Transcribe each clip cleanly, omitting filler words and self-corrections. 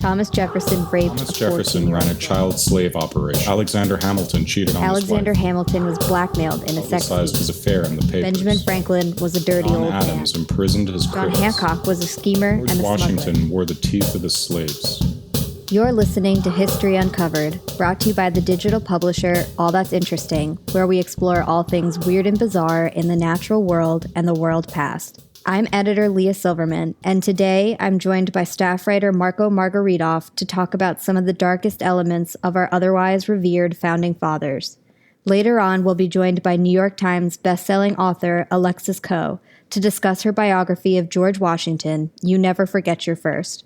Thomas Jefferson raped Thomas a Jefferson 14-year-old ran a child slave operation. Alexander Hamilton cheated on Alexander his wife. Hamilton was blackmailed in a sex Publicized his scheme. affair in the papers. Benjamin Franklin was a dirty John old Adams man. imprisoned his John critics. Hancock was a schemer George and a Washington smuggler. wore the teeth of his slaves. You're listening to History Uncovered, brought to you by the digital publisher All That's Interesting, where we explore all things weird and bizarre in the natural world and the world past. I'm editor Leah Silverman, and today I'm joined by staff writer Marco Margaritoff to talk about some of the darkest elements of our otherwise revered founding fathers. Later on, we'll be joined by New York Times bestselling author Alexis Coe to discuss her biography of George Washington, You Never Forget Your First.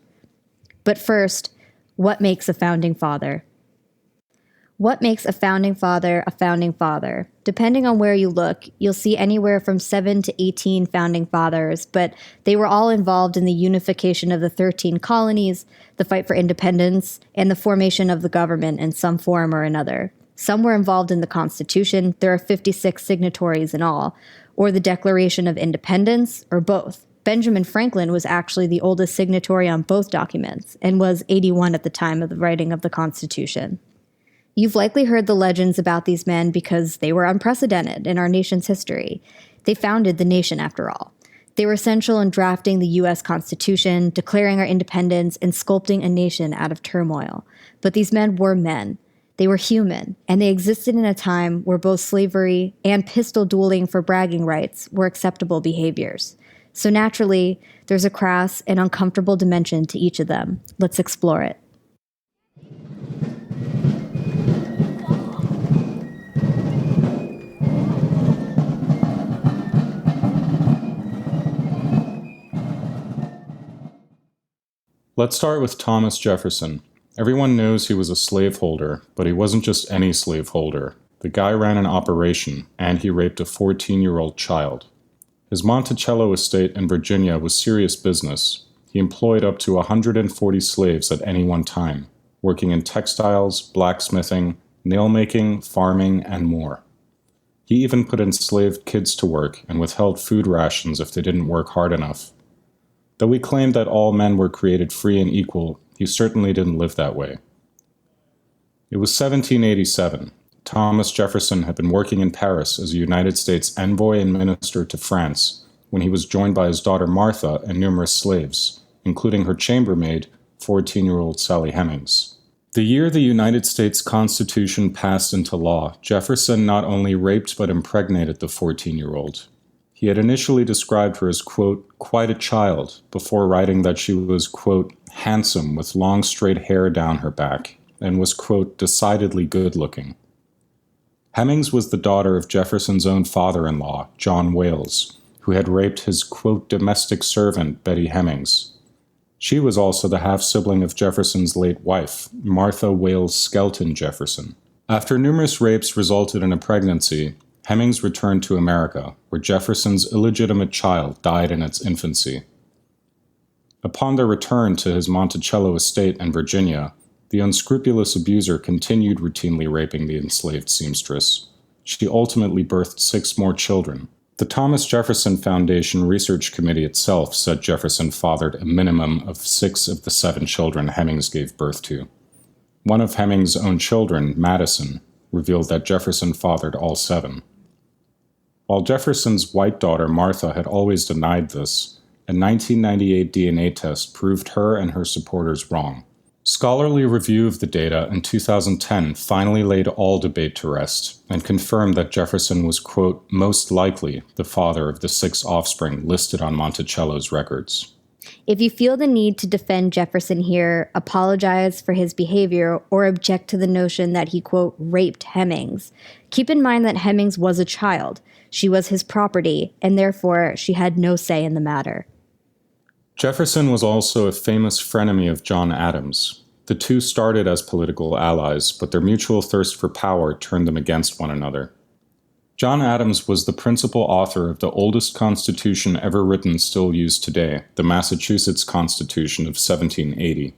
But first, what makes a founding father? What makes a founding father a founding father? Depending on where you look, you'll see anywhere from 7 to 18 founding fathers, but they were all involved in the unification of the 13 colonies, the fight for independence, and the formation of the government in some form or another. Some were involved in the Constitution, there are 56 signatories in all, or the Declaration of Independence, or both. Benjamin Franklin was actually the oldest signatory on both documents, and was 81 at the time of the writing of the Constitution. You've likely heard the legends about these men because they were unprecedented in our nation's history. They founded the nation, after all. They were essential in drafting the U.S. Constitution, declaring our independence, and sculpting a nation out of turmoil. But these men were men. They were human, and they existed in a time where both slavery and pistol dueling for bragging rights were acceptable behaviors. So naturally, there's a crass and uncomfortable dimension to each of them. Let's explore it. Let's start with Thomas Jefferson. Everyone knows he was a slaveholder, but he wasn't just any slaveholder. The guy ran an operation, and he raped a 14-year-old child. His Monticello estate in Virginia was serious business. He employed up to 140 slaves at any one time, working in textiles, blacksmithing, nail-making, farming, and more. He even put enslaved kids to work and withheld food rations if they didn't work hard enough. Though he claimed that all men were created free and equal, he certainly didn't live that way. It was 1787. Thomas Jefferson had been working in Paris as a United States envoy and minister to France when he was joined by his daughter Martha and numerous slaves, including her chambermaid, 14-year-old Sally Hemings. The year the United States Constitution passed into law, Jefferson not only raped but impregnated the 14-year-old. He had initially described her as, quote, quite a child, before writing that she was, quote, handsome with long straight hair down her back, and was, quote, decidedly good-looking. Hemings was the daughter of Jefferson's own father-in-law, John Wales, who had raped his, quote, domestic servant, Betty Hemings. She was also the half-sibling of Jefferson's late wife, Martha Wales Skelton Jefferson. After numerous rapes resulted in a pregnancy, Hemings returned to America, where Jefferson's illegitimate child died in its infancy. Upon their return to his Monticello estate in Virginia, the unscrupulous abuser continued routinely raping the enslaved seamstress. She ultimately birthed 6 more children. The Thomas Jefferson Foundation Research Committee itself said Jefferson fathered a minimum of 6 of the 7 children Hemings gave birth to. One of Hemings' own children, Madison, revealed that Jefferson fathered all 7. While Jefferson's white daughter Martha had always denied this, a 1998 DNA test proved her and her supporters wrong. Scholarly review of the data in 2010 finally laid all debate to rest and confirmed that Jefferson was, quote, most likely the father of the 6 offspring listed on Monticello's records. If you feel the need to defend Jefferson here, apologize for his behavior, or object to the notion that he, quote, raped Hemings, keep in mind that Hemings was a child. She was his property, and therefore she had no say in the matter. Jefferson was also a famous frenemy of John Adams. The two started as political allies, but their mutual thirst for power turned them against one another. John Adams was the principal author of the oldest constitution ever written still used today, the Massachusetts Constitution of 1780.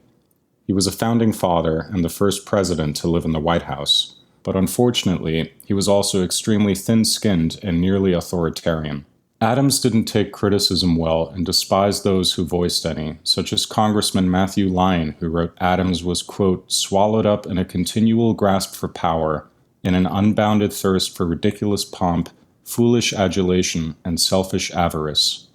He was a founding father and the first president to live in the White House, but unfortunately, he was also extremely thin-skinned and nearly authoritarian. Adams didn't take criticism well and despised those who voiced any, such as Congressman Matthew Lyon, who wrote Adams was, quote, swallowed up in a continual grasp for power, in an unbounded thirst for ridiculous pomp, foolish adulation, and selfish avarice.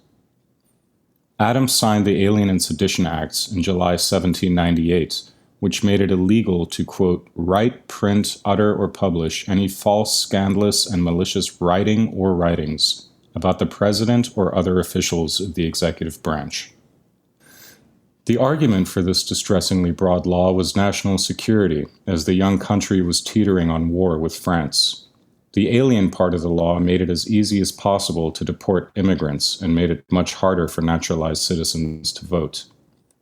Adams signed the Alien and Sedition Acts in July 1798, which made it illegal to, quote, write, print, utter, or publish any false, scandalous, and malicious writing or writings about the president or other officials of the executive branch. The argument for this distressingly broad law was national security, as the young country was teetering on war with France. The alien part of the law made it as easy as possible to deport immigrants and made it much harder for naturalized citizens to vote.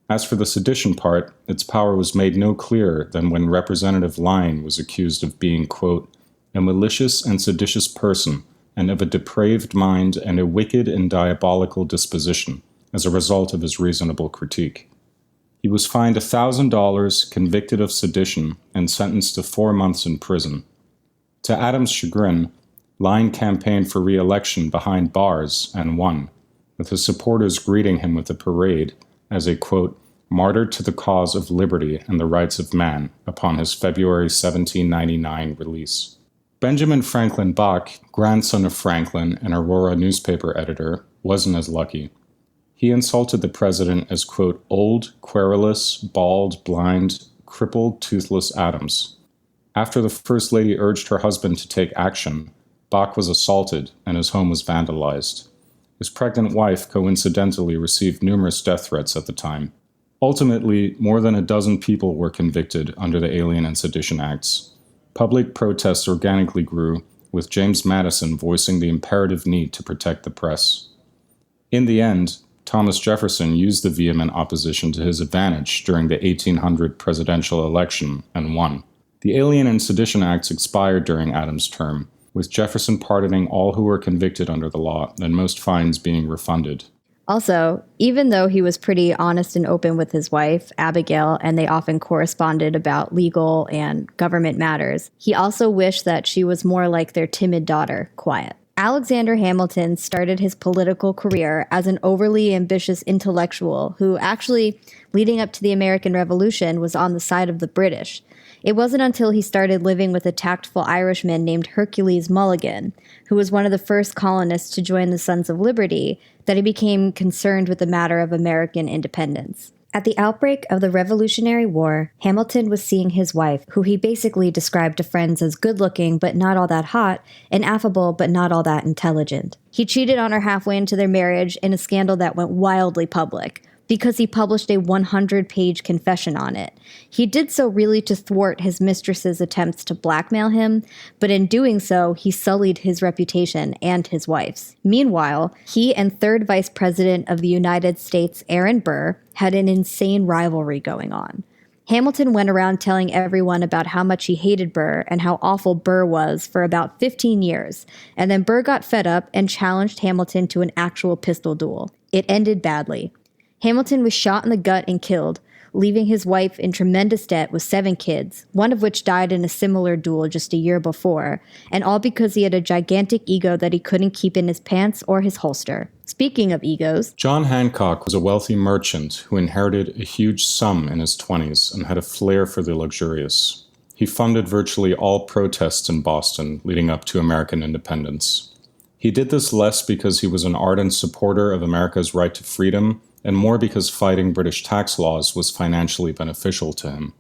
As for the sedition part, its power was made no clearer than when Representative Lyon was accused of being, quote, a malicious and seditious person, and of a depraved mind and a wicked and diabolical disposition, as a result of his reasonable critique. He was fined $1,000, convicted of sedition, and sentenced to 4 months in prison. To Adams' chagrin, Lyon campaigned for re-election behind bars and won, with his supporters greeting him with a parade as a, quote, martyr to the cause of liberty and the rights of man upon his February 1799 release. Benjamin Franklin Bach, grandson of Franklin and Aurora newspaper editor, wasn't as lucky. He insulted the president as, quote, old, querulous, bald, blind, crippled, toothless Adams. After the First Lady urged her husband to take action, Bach was assaulted and his home was vandalized. His pregnant wife coincidentally received numerous death threats at the time. Ultimately, more than a dozen people were convicted under the Alien and Sedition Acts. Public protests organically grew, with James Madison voicing the imperative need to protect the press. In the end, Thomas Jefferson used the vehement opposition to his advantage during the 1800 presidential election and won. The Alien and Sedition Acts expired during Adams' term, with Jefferson pardoning all who were convicted under the law and most fines being refunded. Also, even though he was pretty honest and open with his wife, Abigail, and they often corresponded about legal and government matters, he also wished that she was more like their timid daughter, quiet. Alexander Hamilton started his political career as an overly ambitious intellectual who actually, leading up to the American Revolution, was on the side of the British. It wasn't until he started living with a tactful Irishman named Hercules Mulligan, who was one of the first colonists to join the Sons of Liberty, that he became concerned with the matter of American independence. At the outbreak of the Revolutionary War, Hamilton was seeing his wife, who he basically described to friends as good-looking but not all that hot, and affable but not all that intelligent. He cheated on her halfway into their marriage in a scandal that went wildly public, because he published a 100-page confession on it. He did so really to thwart his mistress's attempts to blackmail him, but in doing so, he sullied his reputation and his wife's. Meanwhile, he and third Vice President of the United States, Aaron Burr, had an insane rivalry going on. Hamilton went around telling everyone about how much he hated Burr and how awful Burr was for about 15 years, and then Burr got fed up and challenged Hamilton to an actual pistol duel. It ended badly. Hamilton was shot in the gut and killed, leaving his wife in tremendous debt with 7 kids, one of which died in a similar duel just a year before, and all because he had a gigantic ego that he couldn't keep in his pants or his holster. Speaking of egos, John Hancock was a wealthy merchant who inherited a huge sum in his 20s and had a flair for the luxurious. He funded virtually all protests in Boston leading up to American independence. He did this less because he was an ardent supporter of America's right to freedom, and more because fighting British tax laws was financially beneficial to him.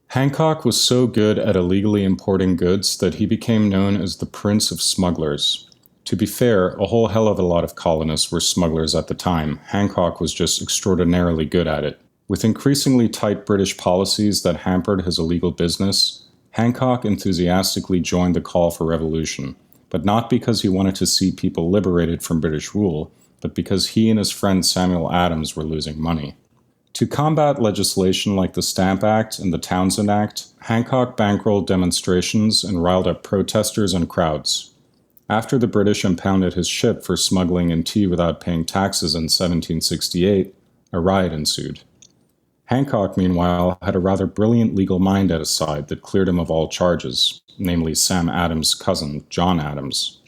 Hancock was so good at illegally importing goods that he became known as the Prince of Smugglers. To be fair, a whole hell of a lot of colonists were smugglers at the time. Hancock was just extraordinarily good at it. With increasingly tight British policies that hampered his illegal business, Hancock enthusiastically joined the call for revolution, but not because he wanted to see people liberated from British rule, but because he and his friend Samuel Adams were losing money. To combat legislation like the Stamp Act and the Townshend Act, Hancock bankrolled demonstrations and riled up protesters and crowds. After the British impounded his ship for smuggling in tea without paying taxes in 1768, a riot ensued. Hancock, meanwhile, had a rather brilliant legal mind at his side that cleared him of all charges, namely Sam Adams' cousin, John Adams.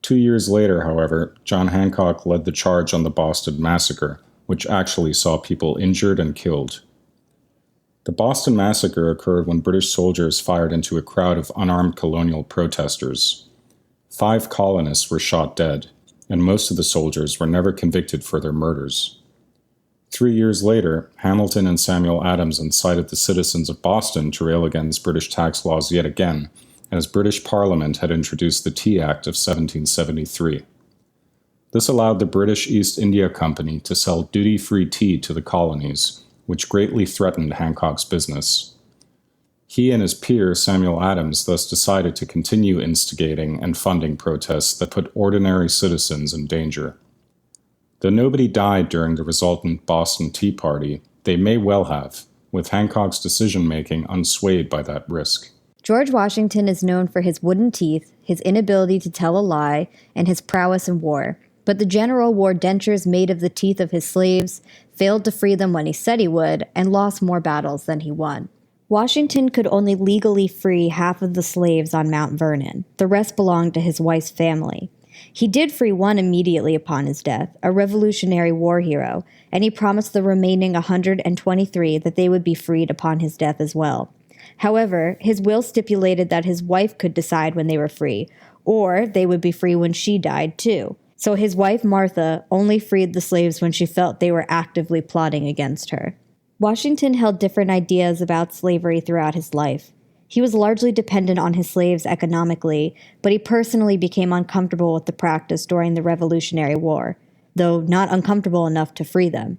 2 years later, however, John Hancock led the charge on the Boston Massacre, which actually saw people injured and killed. The Boston Massacre occurred when British soldiers fired into a crowd of unarmed colonial protesters. 5 colonists were shot dead, and most of the soldiers were never convicted for their murders. 3 years later, Hamilton and Samuel Adams incited the citizens of Boston to rail against British tax laws yet again, as British Parliament had introduced the Tea Act of 1773. This allowed the British East India Company to sell duty-free tea to the colonies, which greatly threatened Hancock's business. He and his peer, Samuel Adams, thus decided to continue instigating and funding protests that put ordinary citizens in danger. Though nobody died during the resultant Boston Tea Party, they may well have, with Hancock's decision-making unswayed by that risk. George Washington is known for his wooden teeth, his inability to tell a lie, and his prowess in war. But the general wore dentures made of the teeth of his slaves, failed to free them when he said he would, and lost more battles than he won. Washington could only legally free half of the slaves on Mount Vernon. The rest belonged to his wife's family. He did free one immediately upon his death, a Revolutionary War hero, and he promised the remaining 123 that they would be freed upon his death as well. However, his will stipulated that his wife could decide when they were free, or they would be free when she died too. So his wife, Martha, only freed the slaves when she felt they were actively plotting against her. Washington held different ideas about slavery throughout his life. He was largely dependent on his slaves economically, but he personally became uncomfortable with the practice during the Revolutionary War, though not uncomfortable enough to free them.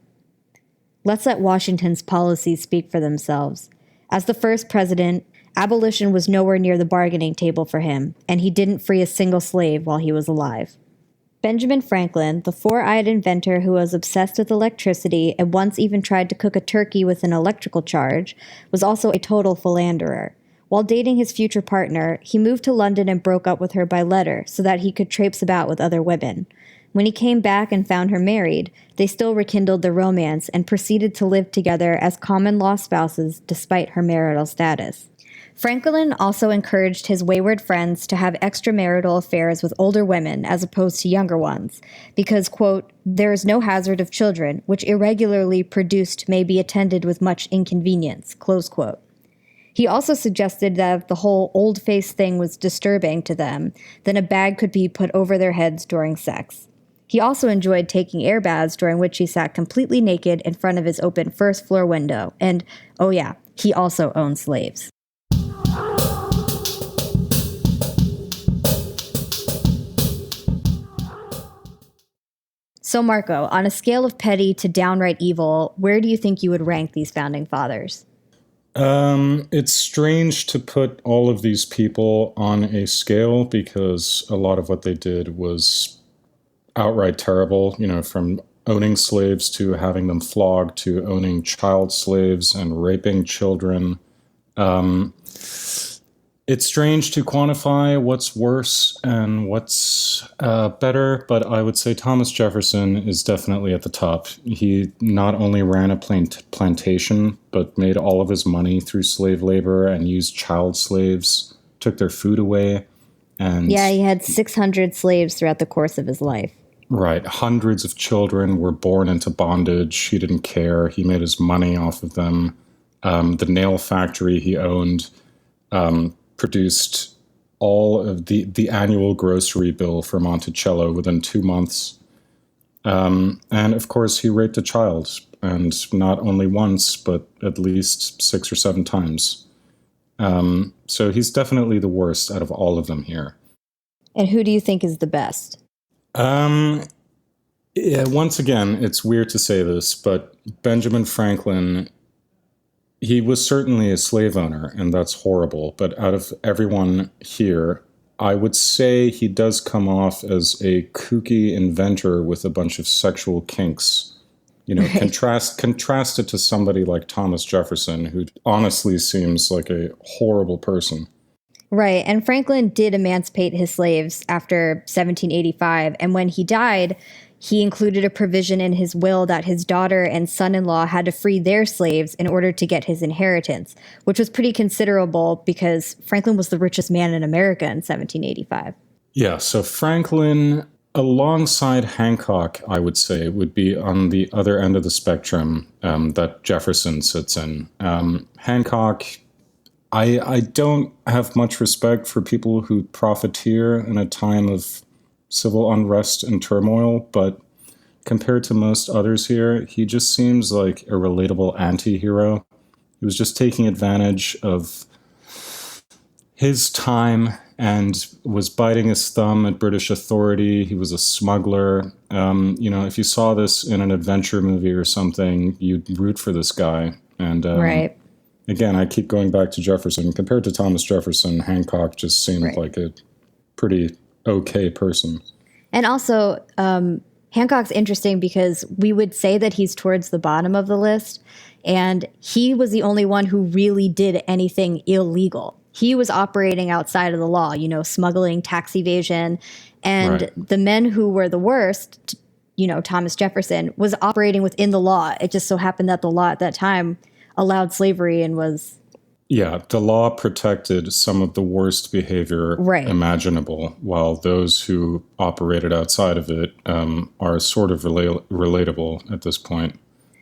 Let's let Washington's policies speak for themselves. As the first president, abolition was nowhere near the bargaining table for him, and he didn't free a single slave while he was alive. Benjamin Franklin, the four-eyed inventor who was obsessed with electricity and once even tried to cook a turkey with an electrical charge, was also a total philanderer. While dating his future partner, he moved to London and broke up with her by letter so that he could traipse about with other women. When he came back and found her married, they still rekindled their romance and proceeded to live together as common-law spouses despite her marital status. Franklin also encouraged his wayward friends to have extramarital affairs with older women as opposed to younger ones, because, quote, "there is no hazard of children, which irregularly produced may be attended with much inconvenience," close quote. He also suggested that if the whole old face thing was disturbing to them, then a bag could be put over their heads during sex. He also enjoyed taking air baths during which he sat completely naked in front of his open first-floor window, and, oh yeah, he also owned slaves. So Marco, on a scale of petty to downright evil, where do you think you would rank these founding fathers? It's strange to put all of these people on a scale because a lot of what they did was outright terrible, from owning slaves to having them flogged to owning child slaves and raping children. It's strange to quantify what's worse and what's better, but I would say Thomas Jefferson is definitely at the top. He not only ran a plantation, but made all of his money through slave labor and used child slaves, took their food away. And yeah, he had 600 slaves throughout the course of his life. Right. Hundreds of children were born into bondage. He didn't care. He made his money off of them. The nail factory he owned produced all of the annual grocery bill for Monticello within 2 months. And of course, he raped a child, and not only once, but at least 6 or 7 times. So he's definitely the worst out of all of them here. And who do you think is the best? Yeah, once again, it's weird to say this, but Benjamin Franklin, he was certainly a slave owner, and that's horrible. But out of everyone here, I would say he does come off as a kooky inventor with a bunch of sexual kinks. Right. Contrast it to somebody like Thomas Jefferson, who honestly seems like a horrible person. Right, and Franklin did emancipate his slaves after 1785, and when he died, he included a provision in his will that his daughter and son-in-law had to free their slaves in order to get his inheritance, which was pretty considerable because Franklin was the richest man in America in 1785. Yeah, so Franklin, alongside Hancock, I would say, would be on the other end of the spectrum that Jefferson sits in. Hancock, I don't have much respect for people who profiteer in a time of civil unrest and turmoil, but compared to most others here, he just seems like a relatable anti-hero. He was just taking advantage of his time and was biting his thumb at British authority. He was a smuggler. If you saw this in an adventure movie or something, you'd root for this guy. And Right. again, I keep going back to Jefferson. Compared to Thomas Jefferson, Hancock just seemed Right. like a pretty okay person. And also, Hancock's interesting because we would say that he's towards the bottom of the list, and he was the only one who really did anything illegal. He was operating outside of the law, smuggling, tax evasion, and Right. the men who were the worst, Thomas Jefferson, was operating within the law. It just so happened that the law at that time allowed slavery and was Yeah, the law protected some of the worst behavior right. imaginable, while those who operated outside of it are sort of relatable at this point.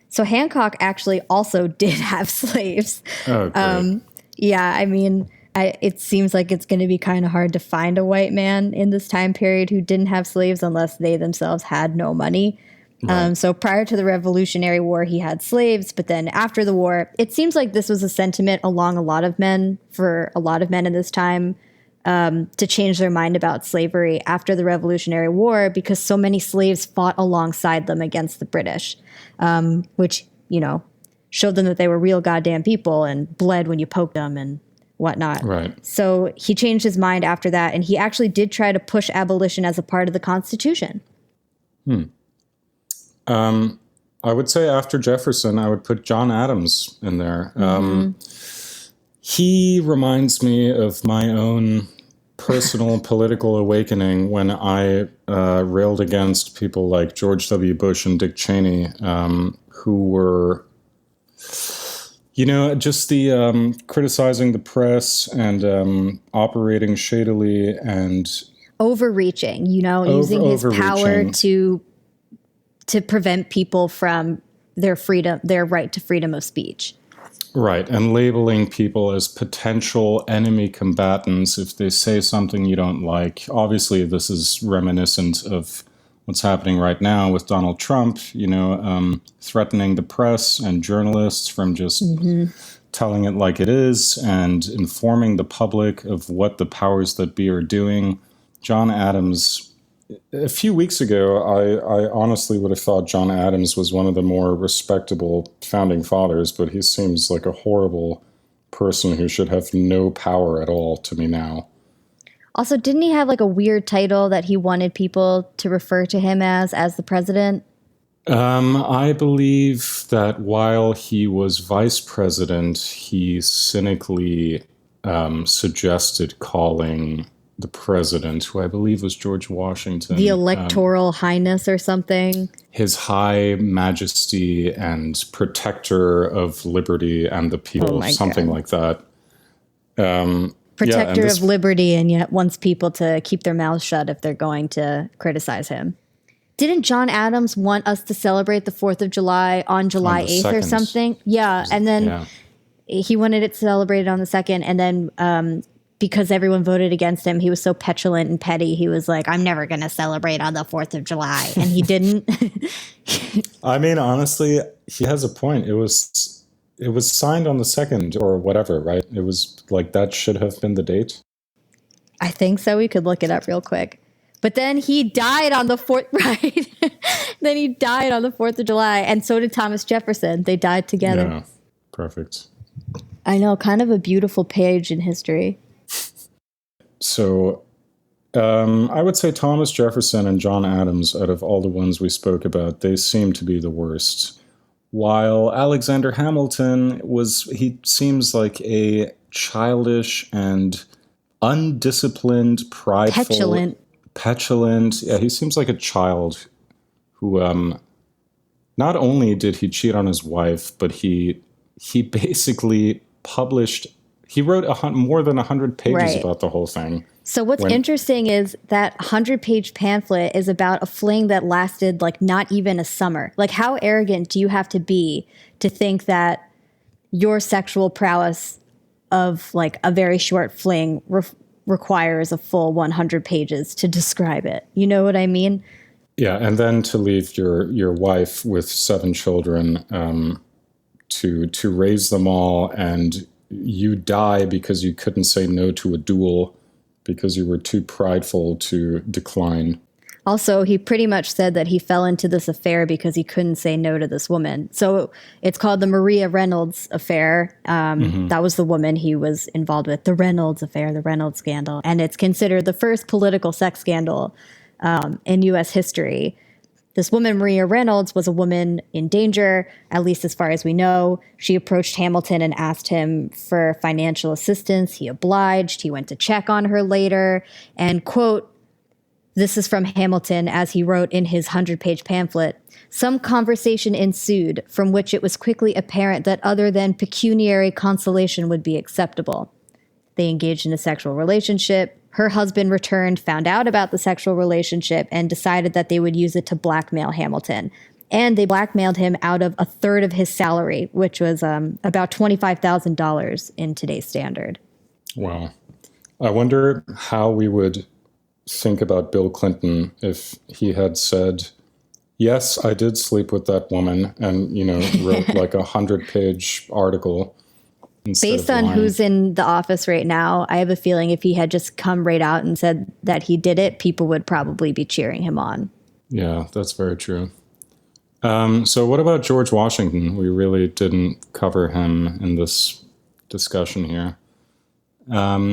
So Hancock actually also did have slaves. Oh, great. Yeah, I mean, it seems like it's going to be kind of hard to find a white man in this time period who didn't have slaves unless they themselves had no money. Right. So prior to the Revolutionary War, he had slaves, but then after the war, it seems like this was a sentiment along a lot of men for a lot of men in this time to change their mind about slavery after the Revolutionary War because so many slaves fought alongside them against the British, which, showed them that they were real goddamn people and bled when you poked them and whatnot. Right. So he changed his mind after that, and he actually did try to push abolition as a part of the Constitution. I would say after Jefferson, I would put John Adams in there. He reminds me of my own personal political awakening when I railed against people like George W. Bush and Dick Cheney, who were, just the criticizing the press and operating shadily and Overreaching, using his power overreaching. to prevent people from their freedom, their right to freedom of speech. Right, and labeling people as potential enemy combatants if they say something you don't like. Obviously, this is reminiscent of what's happening right now with Donald Trump, threatening the press and journalists from just telling it like it is and informing the public of what the powers that be are doing. John Adams, a few weeks ago, I honestly would have thought John Adams was one of the more respectable founding fathers, but he seems like a horrible person who should have no power at all to me now. Also, didn't he have like a weird title that he wanted people to refer to him as the president? I believe that while he was vice president, he cynically suggested calling the president, who I believe was George Washington, The electoral highness or something. His High Majesty and Protector of Liberty and the People, something God. like that. Protector of liberty, and yet wants people to keep their mouths shut if they're going to criticize him. Didn't John Adams want us to celebrate the 4th of July on July 8th or something? Yeah, and then he wanted it celebrated on the 2nd, and then because everyone voted against him, he was so petulant and petty. He was like, I'm never going to celebrate on the 4th of July. And he didn't. I mean, honestly, he has a point. It was signed on the 2nd or whatever, right? It was like that should have been the date. I think so. We could look it up real quick. But then he died on the 4th, right? Then he died on the 4th of July. And so did Thomas Jefferson. They died together. Yeah, perfect. I know, kind of a beautiful page in history. So I would say Thomas Jefferson and John Adams, out of all the ones we spoke about, they seem to be the worst. While Alexander Hamilton he seems like a childish and undisciplined, prideful, petulant. Yeah, he seems like a child who not only did he cheat on his wife, but he basically published He wrote more than 100 pages Right. about the whole thing. So what's interesting is that 100-page pamphlet is about a fling that lasted like not even a summer. Like, how arrogant do you have to be to think that your sexual prowess of like a very short fling requires a full 100 pages to describe it? You know what I mean? Yeah, and then to leave your wife with 7 children, to raise them all, and you die because you couldn't say no to a duel because you were too prideful to decline. Also, he pretty much said that he fell into this affair because he couldn't say no to this woman. So it's called the Maria Reynolds affair. That was the woman he was involved with, the Reynolds affair, the Reynolds scandal. And it's considered the first political sex scandal in U.S. history. This woman, Maria Reynolds, was a woman in danger, at least as far as we know. She approached Hamilton and asked him for financial assistance. He obliged. He went to check on her later. And, quote, this is from Hamilton as he wrote in his 100-page pamphlet, some conversation ensued from which it was quickly apparent that other than pecuniary consolation would be acceptable. They engaged in a sexual relationship. Her husband returned, found out about the sexual relationship, and decided that they would use it to blackmail Hamilton. And they blackmailed him out of a third of his salary, which was about $25,000 in today's standard. Wow. I wonder how we would think about Bill Clinton if he had said, yes, I did sleep with that woman, and, wrote like a 100-page article. Based on who's in the office right now, I have a feeling if he had just come right out and said that he did it, people would probably be cheering him on. Yeah, that's very true. So what about George Washington? We really didn't cover him in this discussion here.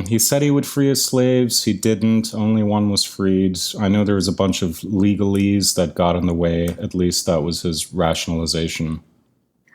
He said he would free his slaves. He didn't. Only one was freed. I know there was a bunch of legalese that got in the way. At least that was his rationalization.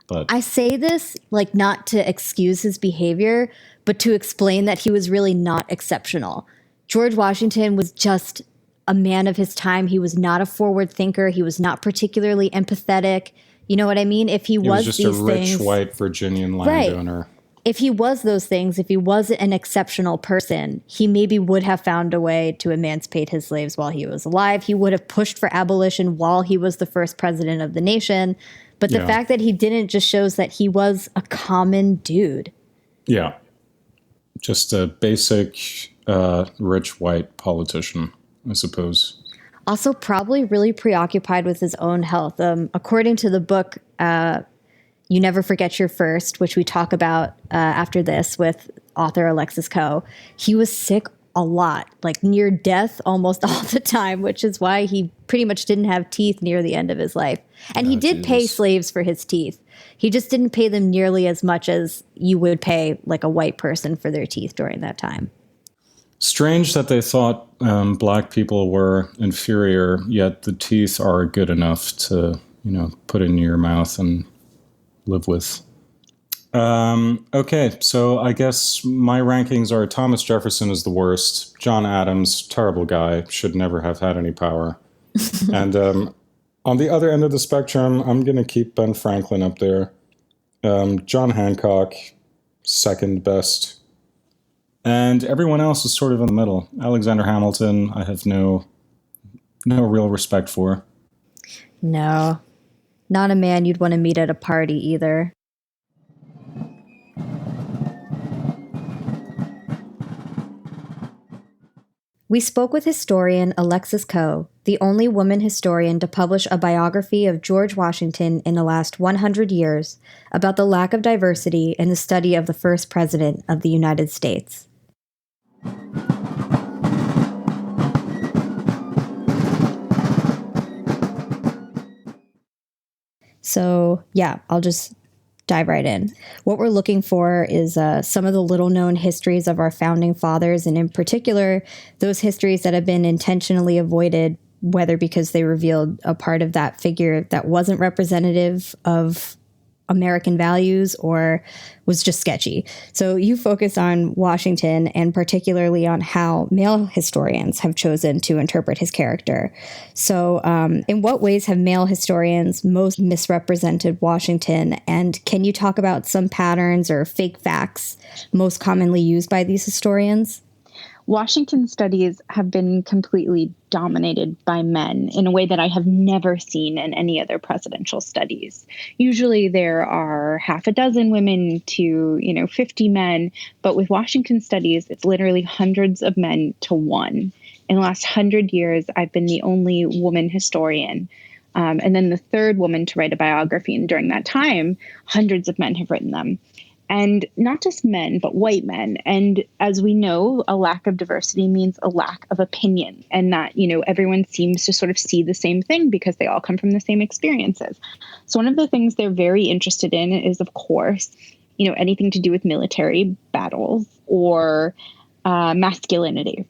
But I say this like not to excuse his behavior, but to explain that he was really not exceptional. George Washington was just a man of his time. He was not a forward thinker. He was not particularly empathetic. You know what I mean? If he was just these a rich things, white Virginian landowner. Right. If he was those things, if he was an exceptional person, he maybe would have found a way to emancipate his slaves while he was alive. He would have pushed for abolition while he was the first president of the nation. But the fact that he didn't just shows that he was a common dude. Yeah. Just a basic rich white politician, I suppose. Also probably really preoccupied with his own health. According to the book, You Never Forget Your First, which we talk about after this with author Alexis Coe, he was sick a lot, like near death almost all the time, which is why he pretty much didn't have teeth near the end of his life. And he did pay slaves for his teeth. He just didn't pay them nearly as much as you would pay like a white person for their teeth during that time. Strange that they thought black people were inferior, yet the teeth are good enough to, put in your mouth and live with. Okay, so I guess my rankings are Thomas Jefferson is the worst. John Adams, terrible guy, should never have had any power. And on the other end of the spectrum, I'm going to keep Ben Franklin up there. John Hancock, second best. And everyone else is sort of in the middle. Alexander Hamilton, I have no real respect for. No, not a man you'd want to meet at a party either. We spoke with historian Alexis Coe, the only woman historian to publish a biography of George Washington in the last 100 years, about the lack of diversity in the study of the first president of the United States. So, I'll just dive right in. What we're looking for is some of the little-known histories of our founding fathers, and in particular, those histories that have been intentionally avoided, whether because they revealed a part of that figure that wasn't representative of American values or was just sketchy. So you focus on Washington and particularly on how male historians have chosen to interpret his character. So in what ways have male historians most misrepresented Washington? And can you talk about some patterns or fake facts most commonly used by these historians? Washington studies have been completely dominated by men in a way that I have never seen in any other presidential studies. Usually there are half a dozen women to, 50 men, but with Washington studies, it's literally hundreds of men to one. In the last 100 years, I've been the only woman historian. And then the third woman to write a biography. And during that time, hundreds of men have written them. And not just men, but white men. And as we know, a lack of diversity means a lack of opinion, and that, everyone seems to sort of see the same thing because they all come from the same experiences. So one of the things they're very interested in is, of course, anything to do with military battles or masculinity.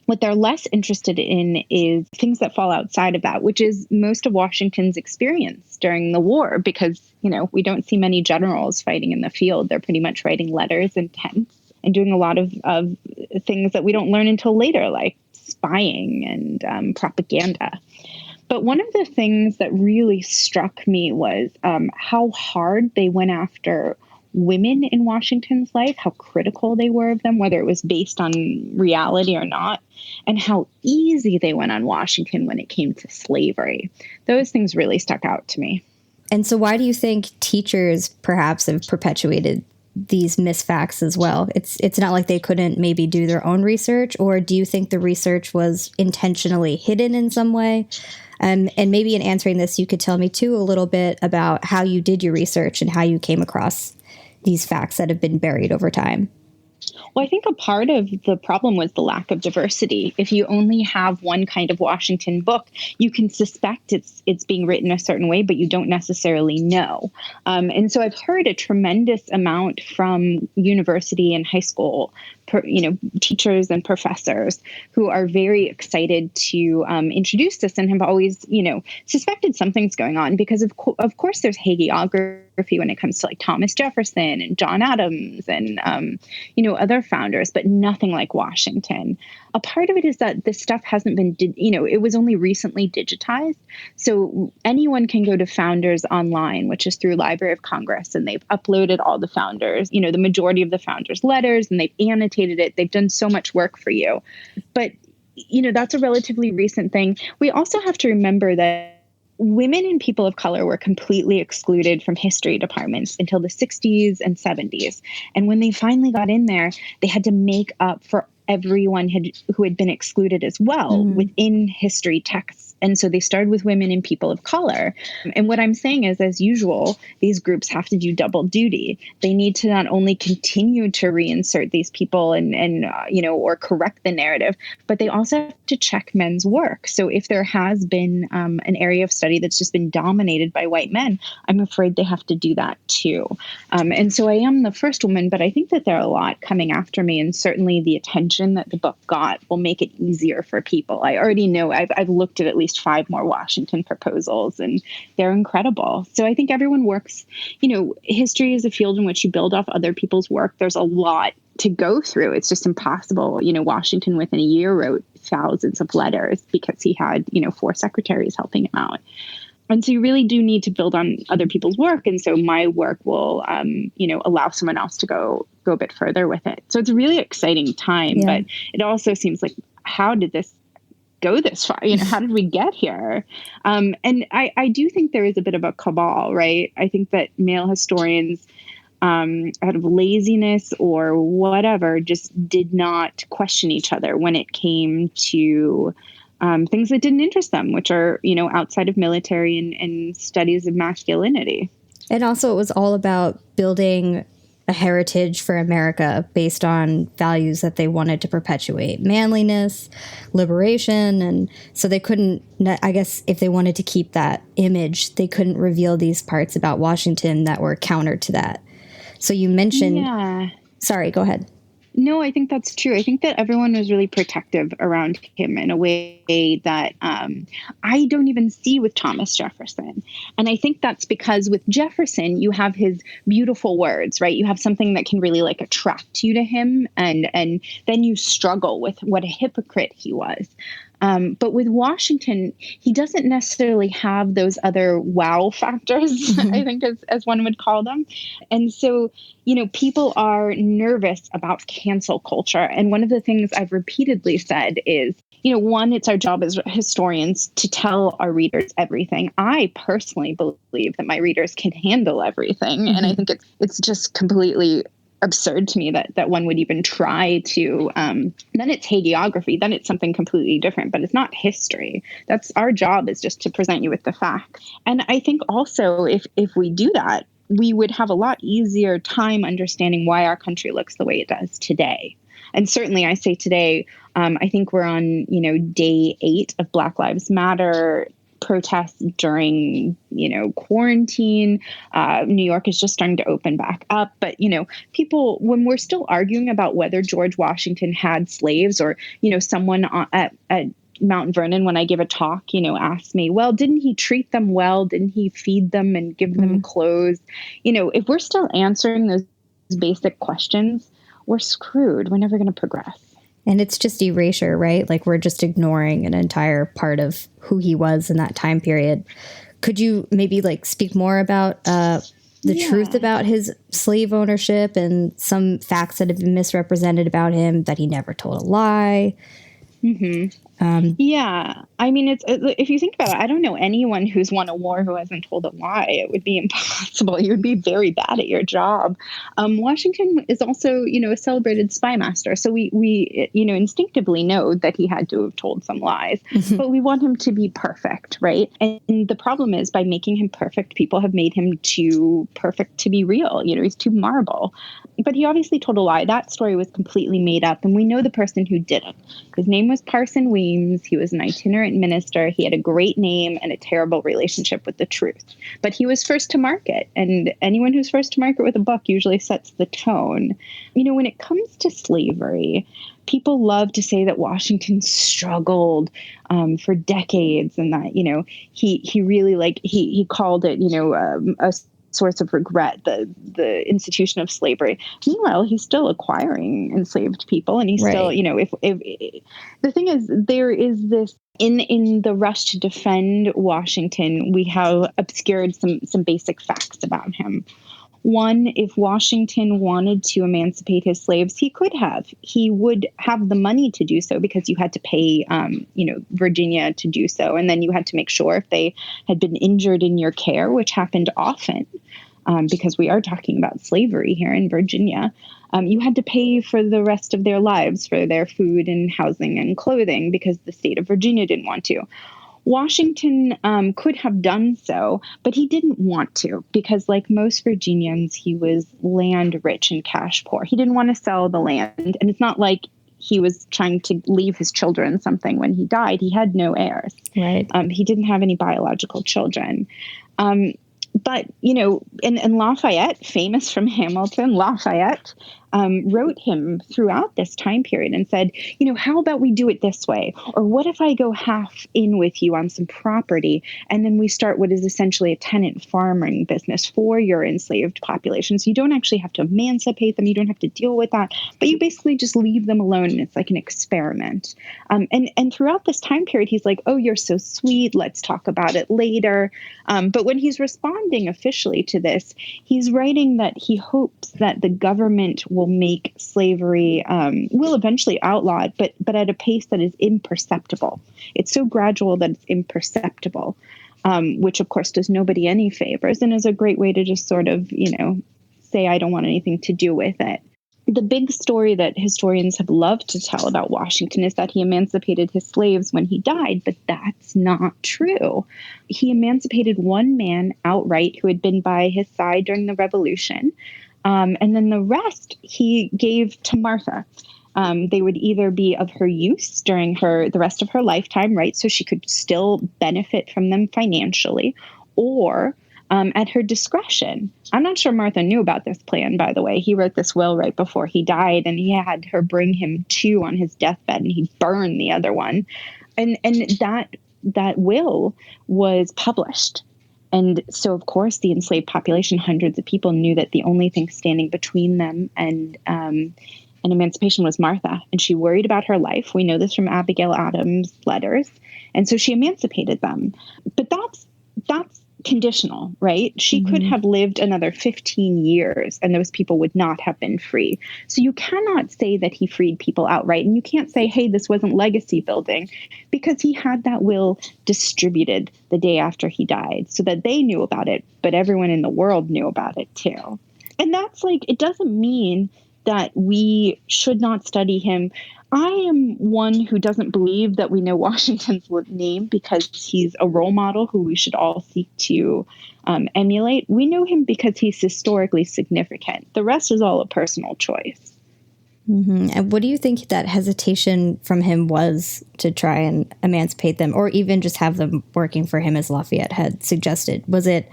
What they're less interested in is things that fall outside of that, which is most of Washington's experience during the war, because, we don't see many generals fighting in the field. They're pretty much writing letters in tents and doing a lot of things that we don't learn until later, like spying and propaganda. But one of the things that really struck me was how hard they went after women in Washington's life, how critical they were of them, whether it was based on reality or not, and how easy they went on Washington when it came to slavery. Those things really stuck out to me. And so why do you think teachers perhaps have perpetuated these misfacts as well? It's not like they couldn't maybe do their own research, or do you think the research was intentionally hidden in some way? And maybe in answering this, you could tell me too a little bit about how you did your research and how you came across these facts that have been buried over time. Well, I think a part of the problem was the lack of diversity. If you only have one kind of Washington book, you can suspect it's being written a certain way, but you don't necessarily know. And so I've heard a tremendous amount from university and high school teachers and professors who are very excited to introduce this and have always, suspected something's going on because of course there's hagiography when it comes to like Thomas Jefferson and John Adams and, other founders, but nothing like Washington. A part of it is that this stuff hasn't been, it was only recently digitized. So anyone can go to Founders Online, which is through Library of Congress, and they've uploaded all the founders, the majority of the founders' letters, and they've annotated it. They've done so much work for you. But, that's a relatively recent thing. We also have to remember that women and people of color were completely excluded from history departments until the 60s and 70s. And when they finally got in there, they had to make up for everyone who had been excluded as well within history texts. And so they started with women and people of color. And what I'm saying is, as usual, these groups have to do double duty. They need to not only continue to reinsert these people and or correct the narrative, but they also have to check men's work. So if there has been an area of study that's just been dominated by white men, I'm afraid they have to do that too. And so I am the first woman, but I think that there are a lot coming after me, and certainly the attention that the book got will make it easier for people. I already know I've looked at least 5 more Washington proposals, and they're incredible. So I think everyone works, history is a field in which you build off other people's work. There's a lot to go through. It's just impossible. Washington within a year wrote thousands of letters because he had, 4 secretaries helping him out. And so you really do need to build on other people's work. And so my work will, allow someone else to go a bit further with it. So it's a really exciting time, but it also seems like, how did this go this far? How did we get here? And I do think there is a bit of a cabal, right? I think that male historians, out of laziness or whatever, just did not question each other when it came to things that didn't interest them, which are, outside of military and studies of masculinity. And also it was all about building a heritage for America based on values that they wanted to perpetuate: manliness, liberation. And so they couldn't, I guess, if they wanted to keep that image, they couldn't reveal these parts about Washington that were counter to that. So you mentioned, sorry, go ahead. No, I think that's true. I think that everyone was really protective around him in a way that I don't even see with Thomas Jefferson. And I think that's because with Jefferson, you have his beautiful words, right? You have something that can really like attract you to him, and then you struggle with what a hypocrite he was. But with Washington, he doesn't necessarily have those other wow factors, I think, as one would call them. And so, people are nervous about cancel culture. And one of the things I've repeatedly said is, one, it's our job as historians to tell our readers everything. I personally believe that my readers can handle everything. And I think it's just completely absurd to me that one would even try to then it's hagiography, then it's something completely different, but it's not history. That's our job, is just to present you with the facts. And I think also if we do that, we would have a lot easier time understanding why our country looks the way it does today. And certainly I say today, I think we're on day 8 of Black Lives Matter protests during, quarantine. New York is just starting to open back up. But, people, when we're still arguing about whether George Washington had slaves, or, someone at Mount Vernon, when I give a talk, asks me, well, didn't he treat them well? Didn't he feed them and give them clothes? If we're still answering those basic questions, we're screwed. We're never going to progress. And it's just erasure, right? Like, we're just ignoring an entire part of who he was in that time period. Could you maybe speak more about the truth about his slave ownership and some facts that have been misrepresented about him, that he never told a lie? Yeah. I mean, if you think about it, I don't know anyone who's won a war who hasn't told a lie. It would be impossible. You would be very bad at your job. Washington is also, a celebrated spy master. So we instinctively know that he had to have told some lies, but we want him to be perfect, right? And the problem is, by making him perfect, people have made him too perfect to be real. He's too marble. But he obviously told a lie. That story was completely made up, and we know the person who did it. His name was Parson Weems. He was an itinerant minister. He had a great name and a terrible relationship with the truth. But he was first to market, and anyone who's first to market with a book usually sets the tone. When it comes to slavery, people love to say that Washington struggled for decades, and that he really he called it a source of regret, the institution of slavery. Meanwhile, he's still acquiring enslaved people, and he's still, if the thing is, there is this in the rush to defend Washington, we have obscured some basic facts about him. One, if Washington wanted to emancipate his slaves, he could have. He would have the money to do so, because you had to pay, Virginia to do so. And then you had to make sure if they had been injured in your care, which happened often, because we are talking about slavery here in Virginia, you had to pay for the rest of their lives, for their food and housing and clothing, because the state of Virginia didn't want to. Washington could have done so, but he didn't want to, because like most Virginians, he was land rich and cash poor. He didn't want to sell the land. And it's not like he was trying to leave his children something when he died. He had no heirs. Right. He didn't have any biological children. But, and Lafayette, famous from Hamilton, Lafayette, wrote him throughout this time period and said, how about we do it this way? Or what if I go half in with you on some property, and then we start what is essentially a tenant farming business for your enslaved population? So you don't actually have to emancipate them. You don't have to deal with that, but you basically just leave them alone. And it's like an experiment. And throughout this time period, he's like, oh, you're so sweet. Let's talk about it later. But when he's responding officially to this, he's writing that he hopes that the government will make slavery, will eventually outlaw it, but at a pace that is imperceptible. It's so gradual that it's imperceptible, which of course does nobody any favors, and is a great way to just sort of, say, I don't want anything to do with it. The big story that historians have loved to tell about Washington is that he emancipated his slaves when he died, but that's not true. He emancipated one man outright who had been by his side during the Revolution. And then the rest he gave to Martha. They would either be of her use during the rest of her lifetime, right? So she could still benefit from them financially, or at her discretion. I'm not sure Martha knew about this plan, by the way. He wrote this will right before he died, and he had her bring him two on his deathbed, and he burned the other one. And that will was published. And so, of course, the enslaved population, hundreds of people, knew that the only thing standing between them and emancipation was Martha. And she worried about her life. We know this from Abigail Adams' letters. And so she emancipated them. But that's conditional, right? She could have lived another 15 years and those people would not have been free. So you cannot say that he freed people outright. And you can't say, hey, this wasn't legacy building, because he had that will distributed the day after he died so that they knew about it, but everyone in the world knew about it too. And that's like, it doesn't mean that we should not study him. I am one who doesn't believe that we know Washington's name because he's a role model who we should all seek to emulate. We know him because he's historically significant. The rest is all a personal choice. And what do you think that hesitation from him was to try and emancipate them, or even just have them working for him as Lafayette had suggested? Was it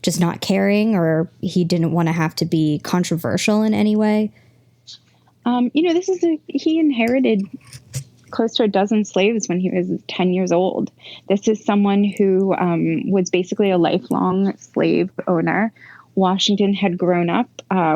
just not caring, or he didn't want to have to be controversial in any way? He inherited close to a dozen slaves when he was 10 years old. This is someone who was basically a lifelong slave owner. Washington had grown up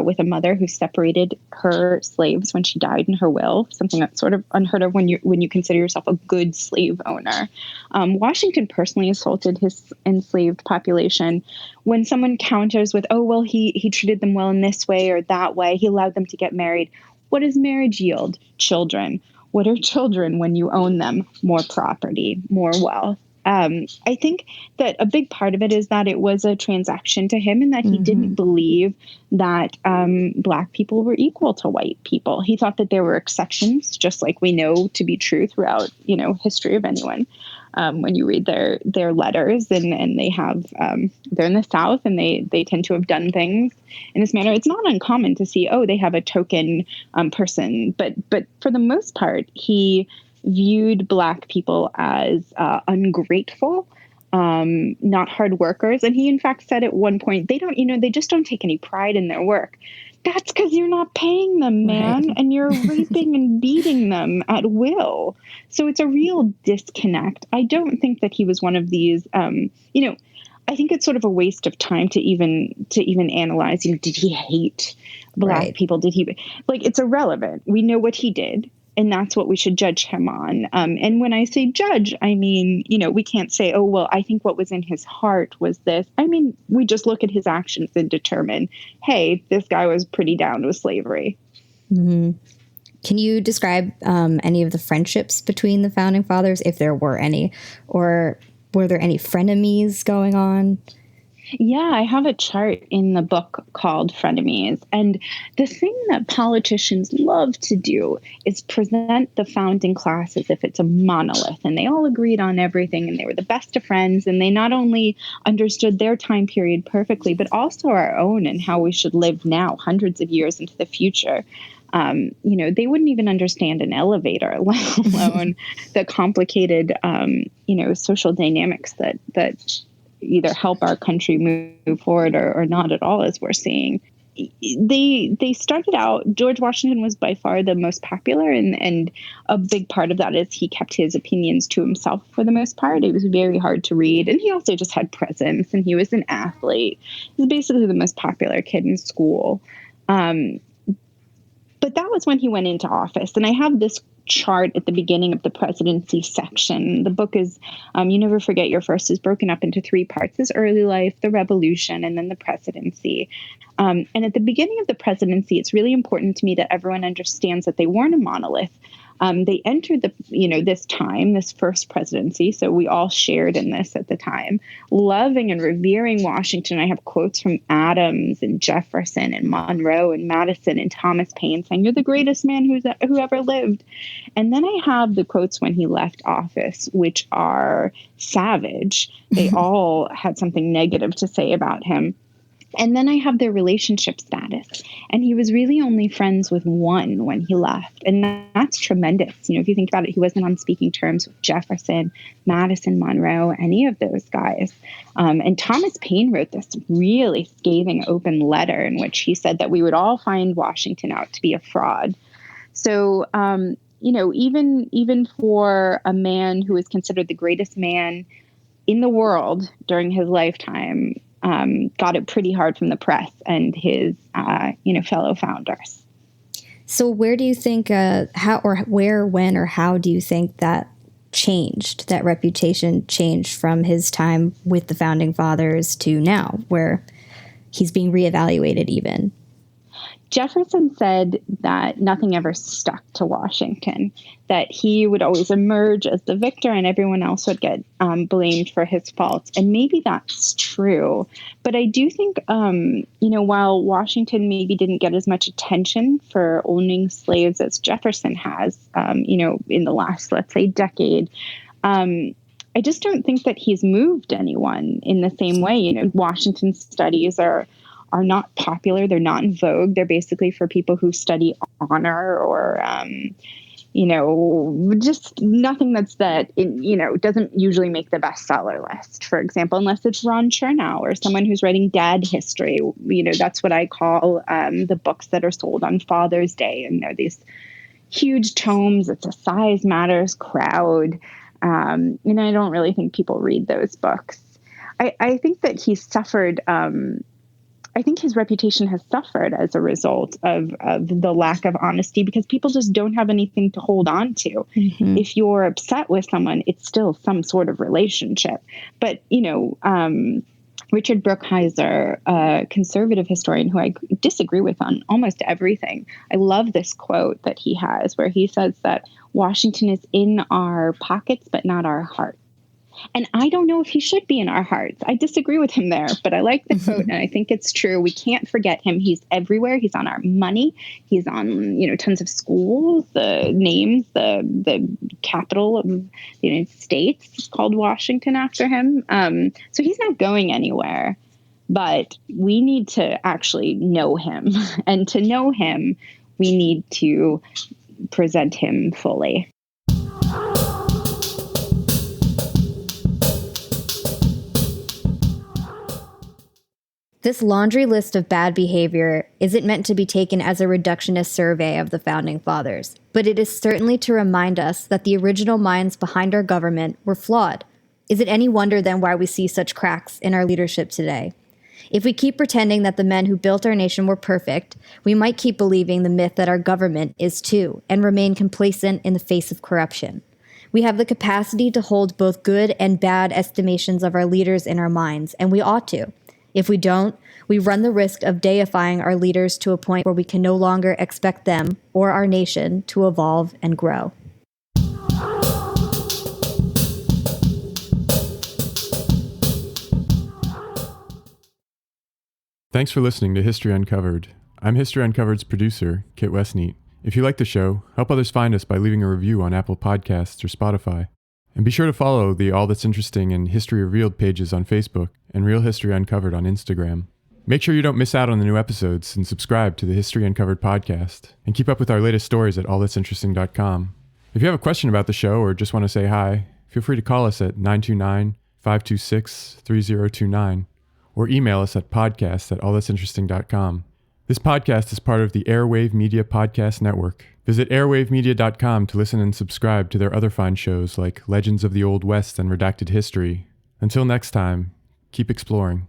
with a mother who separated her slaves when she died in her will, something that's sort of unheard of when you consider yourself a good slave owner. Washington personally assaulted his enslaved population. When someone counters with, oh, well, he treated them well in this way or that way, he allowed them to get married. What does marriage yield? Children. What are children when you own them? More property, more wealth. I think that a big part of it is that it was a transaction to him and that he didn't believe that Black people were equal to white people. He thought that there were exceptions, just like we know to be true throughout, history of anyone. When you read their letters and they have, they're in the South and they tend to have done things in this manner. It's not uncommon to see, they have a token person, but for the most part, he viewed Black people as ungrateful, not hard workers. And he, in fact, said at one point, they just don't take any pride in their work. That's because you're not paying them, man, right. And you're raping and beating them at will. So it's a real disconnect. I don't think that he was one of these, I think it's sort of a waste of time to even analyze, did he hate Black people? Did he, it's irrelevant. We know what he did. And that's what we should judge him on. And when I say judge, I mean, we can't say, oh, well, I think what was in his heart was this. I mean, we just look at his actions and determine, hey, this guy was pretty down with slavery. Can you describe any of the friendships between the founding fathers, if there were any, or were there any frenemies going on? Yeah, I have a chart in the book called Frenemies. And the thing that politicians love to do is present the founding class as if it's a monolith and they all agreed on everything and they were the best of friends. And they not only understood their time period perfectly, but also our own and how we should live now, hundreds of years into the future. They wouldn't even understand an elevator, let alone the complicated, social dynamics that either help our country move forward or not at all, as we're seeing. They started out, George Washington was by far the most popular, and a big part of that is he kept his opinions to himself for the most part. It was very hard to read, and he also just had presence, and he was an athlete. He was basically the most popular kid in school. But that was when he went into office, and I have this chart at the beginning of the presidency section. The book is You Never Forget Your First is broken up into three parts: his early life, the revolution, and then the presidency. And at the beginning of the presidency, it's really important to me that everyone understands that they weren't a monolith. They entered this first presidency, so we all shared in this at the time, loving and revering Washington. I have quotes from Adams and Jefferson and Monroe and Madison and Thomas Paine saying, "You're the greatest man who ever lived." And then I have the quotes when he left office, which are savage. They all had something negative to say about him. And then I have their relationship status. And he was really only friends with one when he left. And that's tremendous. If you think about it, he wasn't on speaking terms with Jefferson, Madison, Monroe, any of those guys. And Thomas Paine wrote this really scathing open letter in which he said that we would all find Washington out to be a fraud. So, even for a man who is considered the greatest man in the world during his lifetime, got it pretty hard from the press and his, fellow founders. So where do you think, when, or how do you think that changed, that reputation changed from his time with the founding fathers to now, where he's being reevaluated even? Jefferson said that nothing ever stuck to Washington, that he would always emerge as the victor and everyone else would get blamed for his faults. And maybe that's true. But I do think, while Washington maybe didn't get as much attention for owning slaves as Jefferson has, in the last, let's say, decade, I just don't think that he's moved anyone in the same way. Washington studies are not popular. They're not in vogue. They're basically for people who study honor or, just nothing doesn't usually make the bestseller list, for example, unless it's Ron Chernow or someone who's writing dad history. That's what I call the books that are sold on Father's Day. And they're these huge tomes. It's a size matters crowd. I don't really think people read those books. I think that he's suffered. I think his reputation has suffered as a result of the lack of honesty because people just don't have anything to hold on to. Mm-hmm. If you're upset with someone, it's still some sort of relationship. But, Richard Brookhiser, a conservative historian who I disagree with on almost everything, I love this quote that he has where he says that Washington is in our pockets, but not our hearts. And I don't know if he should be in our hearts. I disagree with him there, but I like the quote and I think it's true. We can't forget him. He's everywhere. He's on our money. He's on, tons of schools. The names, the capital of the United States is called Washington after him. So he's not going anywhere, but we need to actually know him. And to know him, we need to present him fully. This laundry list of bad behavior isn't meant to be taken as a reductionist survey of the founding fathers, but it is certainly to remind us that the original minds behind our government were flawed. Is it any wonder then why we see such cracks in our leadership today? If we keep pretending that the men who built our nation were perfect, we might keep believing the myth that our government is too, and remain complacent in the face of corruption. We have the capacity to hold both good and bad estimations of our leaders in our minds, and we ought to. If we don't, we run the risk of deifying our leaders to a point where we can no longer expect them or our nation to evolve and grow. Thanks for listening to History Uncovered. I'm History Uncovered's producer, Kit Westneat. If you like the show, help others find us by leaving a review on Apple Podcasts or Spotify. And be sure to follow the All That's Interesting and History Revealed pages on Facebook and Real History Uncovered on Instagram. Make sure you don't miss out on the new episodes and subscribe to the History Uncovered podcast. And keep up with our latest stories at allthat'sinteresting.com. If you have a question about the show or just want to say hi, feel free to call us at 929-526-3029 or email us at podcast@allthat'sinteresting.com. This podcast is part of the Airwave Media Podcast Network. Visit airwavemedia.com to listen and subscribe to their other fine shows like Legends of the Old West and Redacted History. Until next time, keep exploring.